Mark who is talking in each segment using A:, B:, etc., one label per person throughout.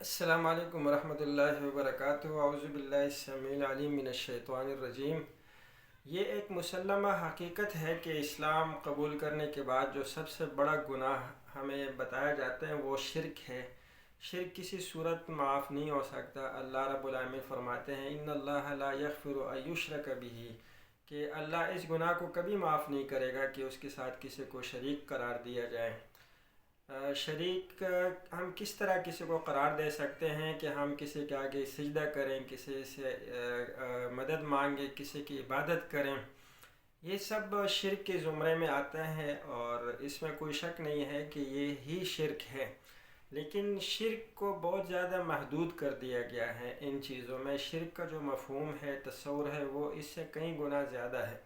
A: السلام علیکم ورحمۃ اللہ وبرکاتہ، اعوذ باللہ السمیع العلیم من الشیطان الرجیم۔ یہ ایک مسلمہ حقیقت ہے کہ اسلام قبول کرنے کے بعد جو سب سے بڑا گناہ ہمیں بتایا جاتا ہے وہ شرک ہے۔ شرک کسی صورت معاف نہیں ہو سکتا۔ اللہ رب العالمین فرماتے ہیں ان اللہ لا یغفر ان یشرک بہ، کہ اللہ اس گناہ کو کبھی معاف نہیں کرے گا کہ اس کے ساتھ کسی کو شریک قرار دیا جائے۔ شریک ہم کس طرح کسی کو قرار دے سکتے ہیں کہ ہم کسی کے آگے سجدہ کریں، کسی سے مدد مانگیں، کسی کی عبادت کریں، یہ سب شرک کے زمرے میں آتا ہے اور اس میں کوئی شک نہیں ہے کہ یہ ہی شرک ہے۔ لیکن شرک کو بہت زیادہ محدود کر دیا گیا ہے ان چیزوں میں۔ شرک کا جو مفہوم ہے، تصور ہے، وہ اس سے کئی گنا زیادہ ہے۔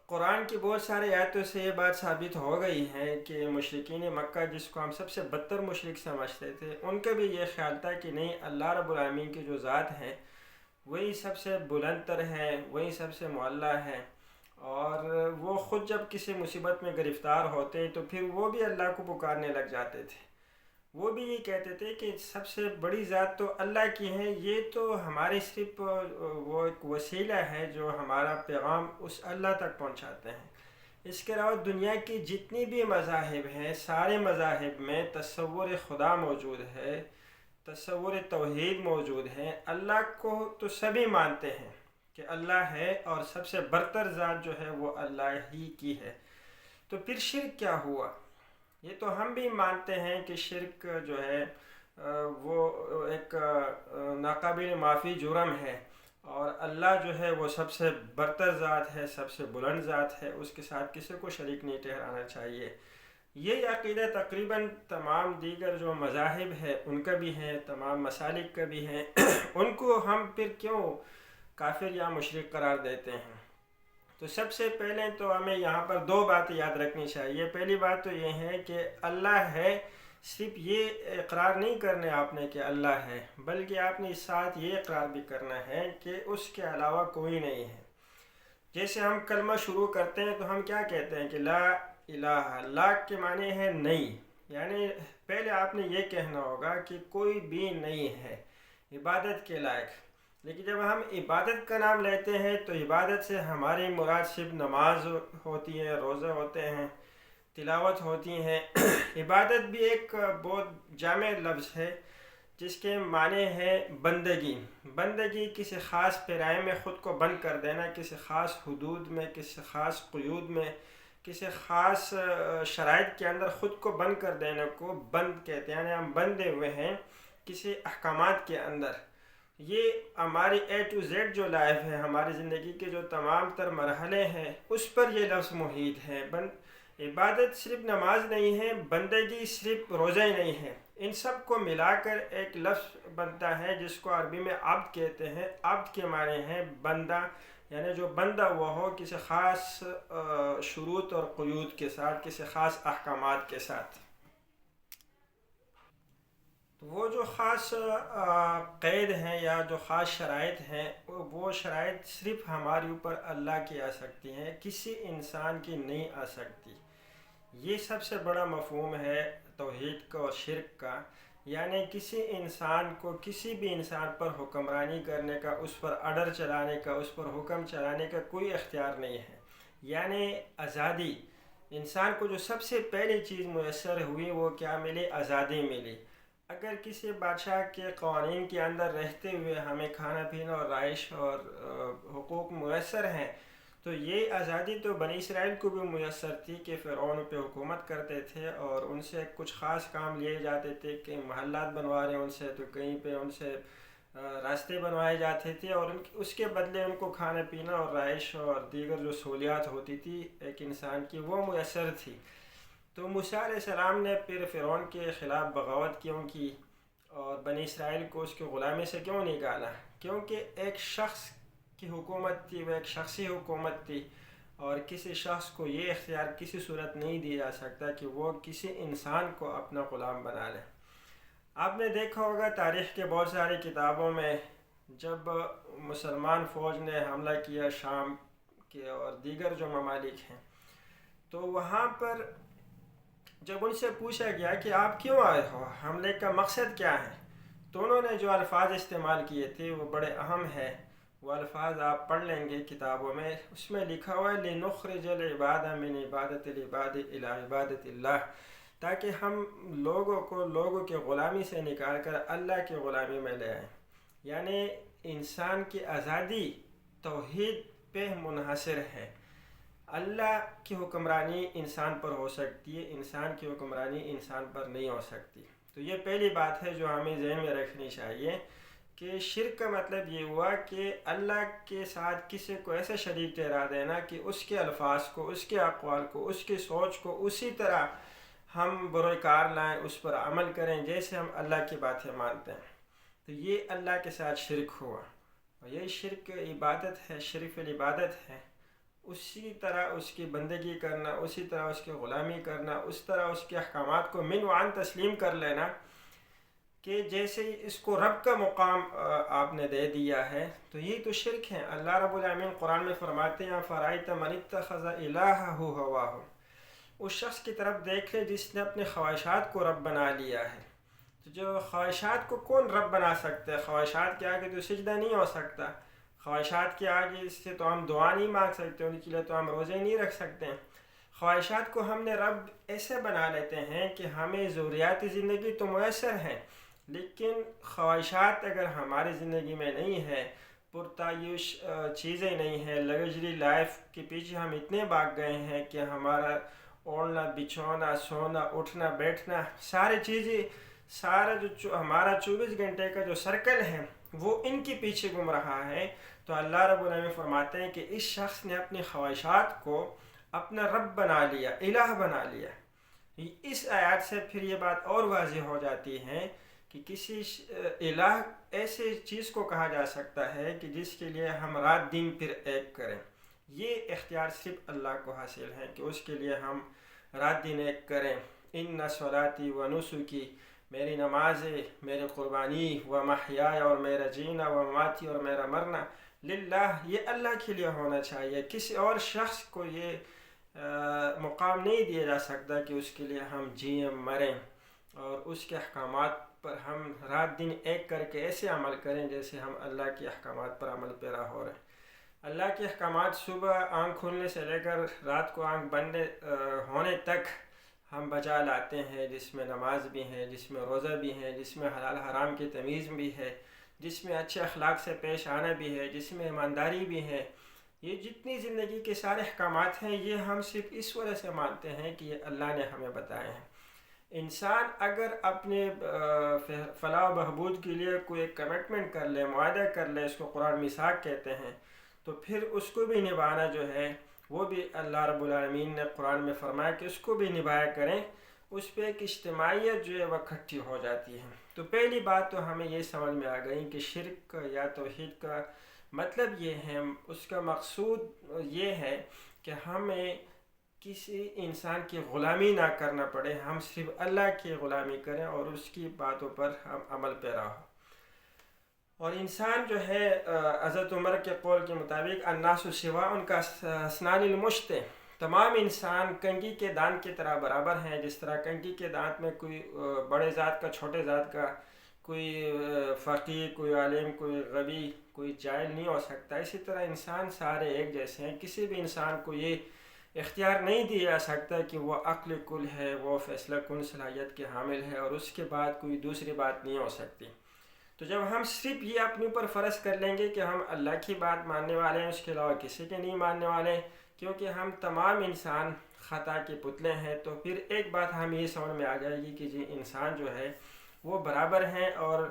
A: قرآن کی بہت سارے آیتوں سے یہ بات ثابت ہو گئی ہے کہ مشرکین مکہ، جس کو ہم سب سے بدتر مشرک سمجھتے تھے، ان کا بھی یہ خیال تھا کہ نہیں، اللہ رب العالمین کی جو ذات ہے وہی سب سے بلند تر ہے، وہی سب سے معلیٰ ہے، اور وہ خود جب کسی مصیبت میں گرفتار ہوتے تو پھر وہ بھی اللہ کو پکارنے لگ جاتے تھے۔ وہ بھی یہ کہتے تھے کہ سب سے بڑی ذات تو اللہ کی ہے، یہ تو ہمارے صرف وہ ایک وسیلہ ہے جو ہمارا پیغام اس اللہ تک پہنچاتے ہیں۔ اس کے علاوہ دنیا کی جتنی بھی مذاہب ہیں، سارے مذاہب میں تصور خدا موجود ہے، تصور توحید موجود ہے۔ اللہ کو تو سبھی مانتے ہیں کہ اللہ ہے، اور سب سے برتر ذات جو ہے وہ اللہ ہی کی ہے۔ تو پھر شرک کیا ہوا؟ یہ تو ہم بھی مانتے ہیں کہ شرک جو ہے وہ ایک ناقابل معافی جرم ہے، اور اللہ جو ہے وہ سب سے برتر ذات ہے، سب سے بلند ذات ہے، اس کے ساتھ کسی کو شریک نہیں ٹھہرانا چاہیے۔ یہ عقیدہ تقریباً تمام دیگر جو مذاہب ہے ان کا بھی ہے، تمام مسالک کا بھی ہے۔ ان کو ہم پھر کیوں کافر یا مشرک قرار دیتے ہیں؟ تو سب سے پہلے تو ہمیں یہاں پر دو باتیں یاد رکھنی چاہیے۔ پہلی بات تو یہ ہے کہ اللہ ہے، صرف یہ اقرار نہیں کرنے آپ نے کہ اللہ ہے، بلکہ آپ نے اس ساتھ یہ اقرار بھی کرنا ہے کہ اس کے علاوہ کوئی نہیں ہے۔ جیسے ہم کلمہ شروع کرتے ہیں تو ہم کیا کہتے ہیں کہ لا الہ، لا کے معنی ہے نہیں، یعنی پہلے آپ نے یہ کہنا ہوگا کہ کوئی بھی نہیں ہے عبادت کے لائق۔ لیکن جب ہم عبادت کا نام لیتے ہیں تو عبادت سے ہماری مراد صرف نماز ہوتی ہے، روزے ہوتے ہیں، تلاوت ہوتی ہیں۔ عبادت بھی ایک بہت جامع لفظ ہے جس کے معنی ہے بندگی۔ بندگی کسی خاص پیرائے میں خود کو بند کر دینا، کسی خاص حدود میں، کسی خاص قیود میں، کسی خاص شرائط کے اندر خود کو بند کر دینے کو بند کہتے ہیں، یعنی ہم بندھے ہوئے ہیں کسی احکامات کے اندر۔ یہ ہماری اے ٹو زیڈ جو لائف ہے، ہماری زندگی کے جو تمام تر مرحلے ہیں، اس پر یہ لفظ محیط ہے۔ عبادت صرف نماز نہیں ہے، بندگی صرف روزہ ہی نہیں ہے، ان سب کو ملا کر ایک لفظ بنتا ہے جس کو عربی میں عبد کہتے ہیں۔ عبد کے معنی ہے بندہ، یعنی جو بندہ ہوا ہو کسی خاص شروط اور قیود کے ساتھ، کسی خاص احکامات کے ساتھ۔ وہ جو خاص قید ہیں یا جو خاص شرائط ہیں، وہ شرائط صرف ہمارے اوپر اللہ کی آ سکتی ہیں، کسی انسان کی نہیں آ سکتی۔ یہ سب سے بڑا مفہوم ہے توحید کا اور شرک کا، یعنی کسی انسان کو کسی بھی انسان پر حکمرانی کرنے کا، اس پر آرڈر چلانے کا، اس پر حکم چلانے کا کوئی اختیار نہیں ہے۔ یعنی آزادی، انسان کو جو سب سے پہلی چیز میسر ہوئی وہ کیا ملی؟ آزادی ملی۔ اگر کسی بادشاہ کے قوانین کے اندر رہتے ہوئے ہمیں کھانا پینا اور رہائش اور حقوق میسر ہیں، تو یہ آزادی تو بنی اسرائیل کو بھی میسر تھی کہ فرعون پہ حکومت کرتے تھے اور ان سے کچھ خاص کام لیے جاتے تھے کہ محلات بنوا رہے ہیں ان سے، تو کہیں پہ ان سے راستے بنوائے جاتے تھے، اور اس کے بدلے ان کو کھانا پینا اور رہائش اور دیگر جو سہولیات ہوتی تھی ایک انسان کی، وہ میسر تھی۔ تو موسیٰ علیہ السلام نے پھر فرعون کے خلاف بغاوت کیوں کی اور بنی اسرائیل کو اس کی غلامی سے کیوں نکالا؟ کیونکہ ایک شخص کی حکومت تھی، وہ ایک شخصی حکومت تھی، اور کسی شخص کو یہ اختیار کسی صورت نہیں دیا جا سکتا کہ وہ کسی انسان کو اپنا غلام بنا لے۔ آپ نے دیکھا ہوگا تاریخ کے بہت ساری کتابوں میں جب مسلمان فوج نے حملہ کیا شام کے اور دیگر جو ممالک ہیں، تو وہاں پر جب ان سے پوچھا گیا کہ آپ کیوں آئے ہو، حملے کا مقصد کیا ہے، تو انہوں نے جو الفاظ استعمال کیے تھے وہ بڑے اہم ہیں۔ وہ الفاظ آپ پڑھ لیں گے کتابوں میں، اس میں لکھا ہوا ہے لِنُخْرِجَ الْعِبَادَ مِنْ عِبَادَةِ الْعِبَادِ إِلَىٰ عِبَادَةِ اللَّهِ، تاکہ ہم لوگوں کے غلامی سے نکال کر اللہ کی غلامی میں لے آئیں۔ یعنی انسان کی آزادی توحید پہ منحصر ہے۔ اللہ کی حکمرانی انسان پر ہو سکتی ہے، انسان کی حکمرانی انسان پر نہیں ہو سکتی۔ تو یہ پہلی بات ہے جو ہمیں ذہن میں رکھنی چاہیے کہ شرک کا مطلب یہ ہوا کہ اللہ کے ساتھ کسی کو ایسا شریک ٹھہرا دینا کہ اس کے الفاظ کو، اس کے اقوال کو، اس کی سوچ کو اسی طرح ہم بروئے لائیں، اس پر عمل کریں جیسے ہم اللہ کی باتیں مانتے ہیں۔ تو یہ اللہ کے ساتھ شرک ہوا، اور یہ شرک عبادت ہے، شرف العبادت ہے۔ اسی طرح اس کی بندگی کرنا، اسی طرح اس کی غلامی کرنا، اس طرح اس کے احکامات کو من وعن تسلیم کر لینا کہ جیسے اس کو رب کا مقام آپ نے دے دیا ہے، تو یہ تو شرک ہے۔ اللہ رب العالمین قرآن میں فرماتے ہیں فَرَأَيْتَ مَنِ اتَّخَذَ إِلَٰهَهُ هَوَاهُ، اس شخص کی طرف دیکھ لے جس نے اپنے خواہشات کو رب بنا لیا ہے۔ تو جو خواہشات کو کون رب بنا سکتا ہے؟ خواہشات کے آگے تو سجدہ نہیں ہو سکتا، خواہشات کے آگے اس سے تو ہم دعا نہیں مانگ سکتے، ان کے لیے تو ہم روزے نہیں رکھ سکتے۔ خواہشات کو ہم نے رب ایسے بنا لیتے ہیں کہ ہمیں ضروریات زندگی تو میسر ہیں، لیکن خواہشات اگر ہماری زندگی میں نہیں ہے، پرتعیش چیزیں نہیں ہیں، لگژری لائف کے پیچھے ہم اتنے بھاگ گئے ہیں کہ ہمارا اوڑھنا بچھونا، سونا، اٹھنا، بیٹھنا، ساری چیزیں، سارا جو ہمارا 24 گھنٹے کا جو سرکل ہے وہ ان کے پیچھے گھوم رہا ہے۔ تو اللہ رب العالمین فرماتے ہیں کہ اس شخص نے اپنی خواہشات کو اپنا رب بنا لیا، الہ بنا لیا۔ اس آیات سے پھر یہ بات اور واضح ہو جاتی ہے کہ کسی الہ ایسے چیز کو کہا جا سکتا ہے کہ جس کے لیے ہم رات دن پھر ایک کریں۔ یہ اختیار صرف اللہ کو حاصل ہے کہ اس کے لیے ہم رات دن ایک کریں۔ ان صلاتی و نسکی، میری نمازیں، میری قربانی، و محیای، اور میرا جینا، و مماتی، اور میرا مرنا، للہ، یہ اللہ کے لیے ہونا چاہیے۔ کسی اور شخص کو یہ مقام نہیں دیا جا سکتا کہ اس کے لیے ہم جئیں مریں، اور اس کے احکامات پر ہم رات دن ایک کر کے ایسے عمل کریں جیسے ہم اللہ کے احکامات پر عمل پیرا ہو رہے ہیں۔ اللہ کے احکامات صبح آنکھ کھلنے سے لے کر رات کو آنکھ بند ہونے تک ہم بجا لاتے ہیں، جس میں نماز بھی ہے، جس میں روزہ بھی ہے، جس میں حلال حرام کی تمیز بھی ہے، جس میں اچھے اخلاق سے پیش آنا بھی ہے، جس میں ایمانداری بھی ہے۔ یہ جتنی زندگی کے سارے احکامات ہیں یہ ہم صرف اس وجہ سے مانتے ہیں کہ یہ اللہ نے ہمیں بتائے ہیں۔ انسان اگر اپنے فلاح و بہبود کے لیے کوئی کمٹمنٹ کر لے، معاہدہ کر لے، اس کو قرآن میثاق کہتے ہیں، تو پھر اس کو بھی نبھانا جو ہے وہ بھی اللہ رب العالمین نے قرآن میں فرمایا کہ اس کو بھی نبھایا کریں۔ اس پہ ایک اجتماعیت جو ہے وہ اکٹھی ہو جاتی ہے۔ تو پہلی بات تو ہمیں یہ سمجھ میں آ گئی کہ شرک یا توحید کا مطلب یہ ہے، اس کا مقصود یہ ہے کہ ہمیں کسی انسان کی غلامی نہ کرنا پڑے، ہم صرف اللہ کی غلامی کریں اور اس کی باتوں پر ہم عمل پیرا ہو۔ اور انسان جو ہے حضرت عمر کے قول کے مطابق الناس سوا ان کا اسنان المشت، تمام انسان کنگھی کے دانت کی طرح برابر ہیں۔ جس طرح کنگھی کے دانت میں کوئی بڑے ذات کا، چھوٹے ذات کا، کوئی فقیر، کوئی عالم، کوئی غبی، کوئی جاہل نہیں ہو سکتا، اسی طرح انسان سارے ایک جیسے ہیں۔ کسی بھی انسان کو یہ اختیار نہیں دیا جا سکتا کہ وہ عقل کل ہے، وہ فیصلہ کن صلاحیت کے حامل ہے، اور اس کے بعد کوئی دوسری بات نہیں ہو سکتی۔ تو جب ہم صرف یہ اپنے اوپر فرض کر لیں گے کہ ہم اللہ کی بات ماننے والے ہیں، اس کے علاوہ کسی کے نہیں ماننے والے، کیونکہ ہم تمام انسان خطا کے پتلے ہیں، تو پھر ایک بات ہم یہ سمجھ میں آ جائے گی کہ جی انسان جو ہے وہ برابر ہیں، اور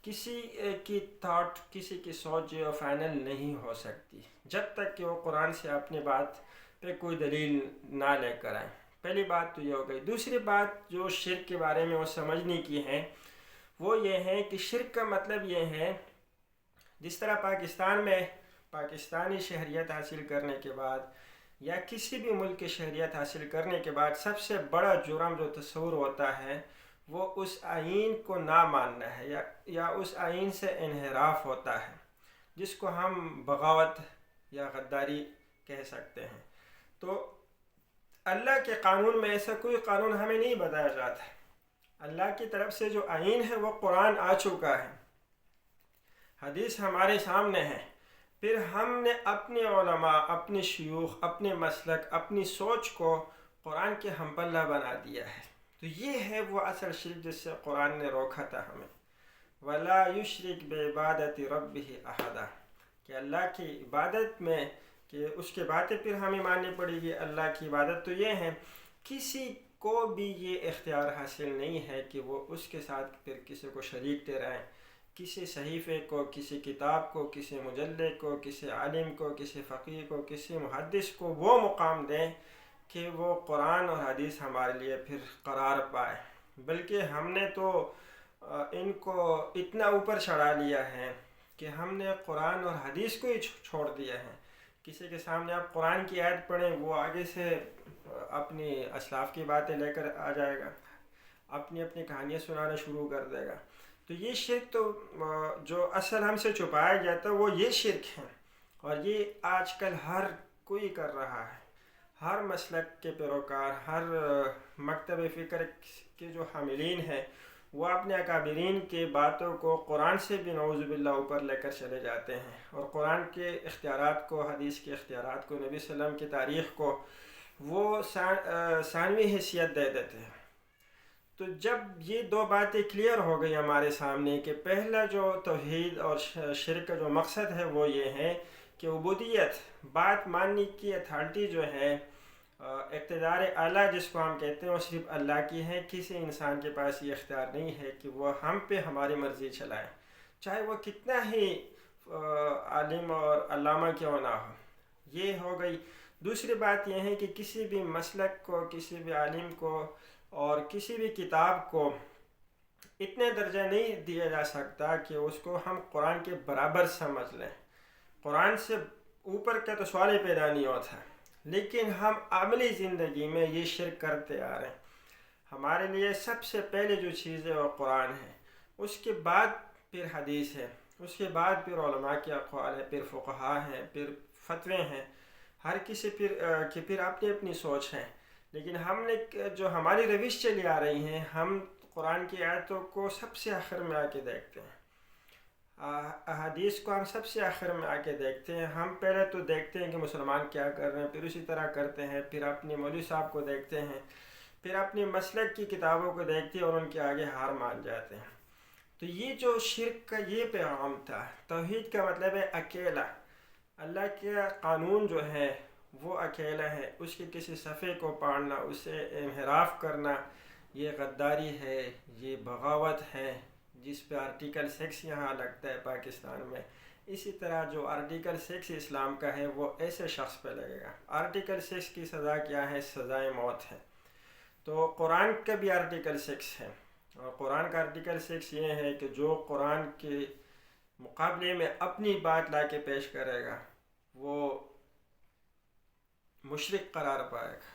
A: کسی کی تھاٹ، کسی کی سوچ جو فائنل نہیں ہو سکتی جب تک کہ وہ قرآن سے اپنی بات پہ کوئی دلیل نہ لے کر آئیں۔ پہلی بات تو یہ ہو گئی۔ دوسری بات جو شرک کے بارے میں وہ سمجھنے کی ہے وہ یہ ہے کہ شرک کا مطلب یہ ہے، جس طرح پاکستان میں پاکستانی شہریت حاصل کرنے کے بعد یا کسی بھی ملک کی شہریت حاصل کرنے کے بعد سب سے بڑا جرم جو تصور ہوتا ہے وہ اس آئین کو نہ ماننا ہے، یا اس آئین سے انحراف ہوتا ہے، جس کو ہم بغاوت یا غداری کہہ سکتے ہیں۔ تو اللہ کے قانون میں ایسا کوئی قانون ہمیں نہیں بتایا جاتا ہے۔ اللہ کی طرف سے جو آئین ہے وہ قرآن آ چکا ہے، حدیث ہمارے سامنے ہے، پھر ہم نے اپنے علماء، اپنے شیوخ، اپنے مسلک، اپنی سوچ کو قرآن کے ہم پلہ بنا دیا ہے۔ تو یہ ہے وہ اصل شرک جس سے قرآن نے روکا تھا ہمیں، وَلَا يُشْرِكْ بِعِبَادَةِ رَبِّهِ أَحَدًا، کہ اللہ کی عبادت میں، کہ اس کے باتیں پھر ہمیں ماننی پڑے گی۔ اللہ کی عبادت تو یہ ہے، کسی کو بھی یہ اختیار حاصل نہیں ہے کہ وہ اس کے ساتھ پھر کسی کو شریک ٹھہرائیں، کسی صحیفے کو، کسی کتاب کو، کسی مجلے کو، کسی عالم کو، کسی فقیہ کو، کسی محدث کو وہ مقام دیں کہ وہ قرآن اور حدیث ہمارے لیے پھر قرار پائے۔ بلکہ ہم نے تو ان کو اتنا اوپر چڑھا لیا ہے کہ ہم نے قرآن اور حدیث کو ہی چھوڑ دیا ہے۔ کسی کے سامنے آپ قرآن کی آیت پڑھیں، وہ آگے سے اپنی اسلاف کی باتیں لے کر آ جائے گا، اپنی کہانیاں سنانا شروع کر دے گا۔ تو یہ شرک تو جو اصل ہم سے چھپایا جاتا ہے وہ یہ شرک ہے، اور یہ آج کل ہر کوئی کر رہا ہے۔ ہر مسلک کے پیروکار، ہر مکتب فکر کے جو حاملین ہیں، وہ اپنے اکابرین کے باتوں کو قرآن سے بھی نعوذ باللہ اوپر لے کر چلے جاتے ہیں، اور قرآن کے اختیارات کو، حدیث کے اختیارات کو، نبی صلی اللہ علیہ وسلم کی تاریخ کو وہ ثانوی حیثیت دے دیتے ہیں۔ تو جب یہ دو باتیں کلیئر ہو گئی ہمارے سامنے کہ پہلا جو توحید اور شرک کا جو مقصد ہے وہ یہ ہے کہ عبودیت، بات ماننے کی اتھارٹی جو ہے، اقتدار اعلیٰ جس کو ہم کہتے ہیں، وہ صرف اللہ کی ہے۔ کسی انسان کے پاس یہ اختیار نہیں ہے کہ وہ ہم پہ ہماری مرضی چلائے، چاہے وہ کتنا ہی عالم اور علامہ کیوں نہ ہو۔ یہ ہو گئی۔ دوسری بات یہ ہے کہ کسی بھی مسلک کو، کسی بھی عالم کو اور کسی بھی کتاب کو اتنے درجہ نہیں دیا جا سکتا کہ اس کو ہم قرآن کے برابر سمجھ لیں۔ قرآن سے اوپر کا تو سوال ہی پیدا نہیں ہوتا، لیکن ہم عملی زندگی میں یہ شرک کرتے آ رہے ہیں۔ ہمارے لیے سب سے پہلے جو چیز ہے وہ قرآن ہے، اس کے بعد پھر حدیث ہے، اس کے بعد پھر علماء کے اقوال ہے، پھر فقہاء ہیں، پھر فتوے ہیں، ہر کسی پھر اپنی اپنی سوچ ہے۔ لیکن ہم نے جو ہماری روش چلی آ رہی ہیں، ہم قرآن کی آیتوں کو سب سے آخر میں آ کے دیکھتے ہیں، احادیث کو ہم سب سے آخر میں آ کے دیکھتے ہیں۔ ہم پہلے تو دیکھتے ہیں کہ مسلمان کیا کر رہے ہیں، پھر اسی طرح کرتے ہیں، پھر اپنے مولوی صاحب کو دیکھتے ہیں، پھر اپنی مسلک کی کتابوں کو دیکھتے ہیں اور ان کے آگے ہار مان جاتے ہیں۔ تو یہ جو شرک کا یہ پیغام تھا، توحید کا مطلب ہے اکیلا، اللہ کا قانون جو ہے وہ اکیلا ہے، اس کے کسی صفحے کو پاڑنا، اسے انحراف کرنا، یہ غداری ہے، یہ بغاوت ہے، جس پہ آرٹیکل 6 یہاں لگتا ہے پاکستان میں۔ اسی طرح جو آرٹیکل 6 اسلام کا ہے وہ ایسے شخص پہ لگے گا۔ آرٹیکل 6 کی سزا کیا ہے؟ سزائے موت ہے۔ تو قرآن کا بھی آرٹیکل 6 ہے، اور قرآن کا آرٹیکل 6 یہ ہے کہ جو قرآن کے مقابلے میں اپنی بات لا کے پیش کرے گا وہ مشرک قرار پائے گا۔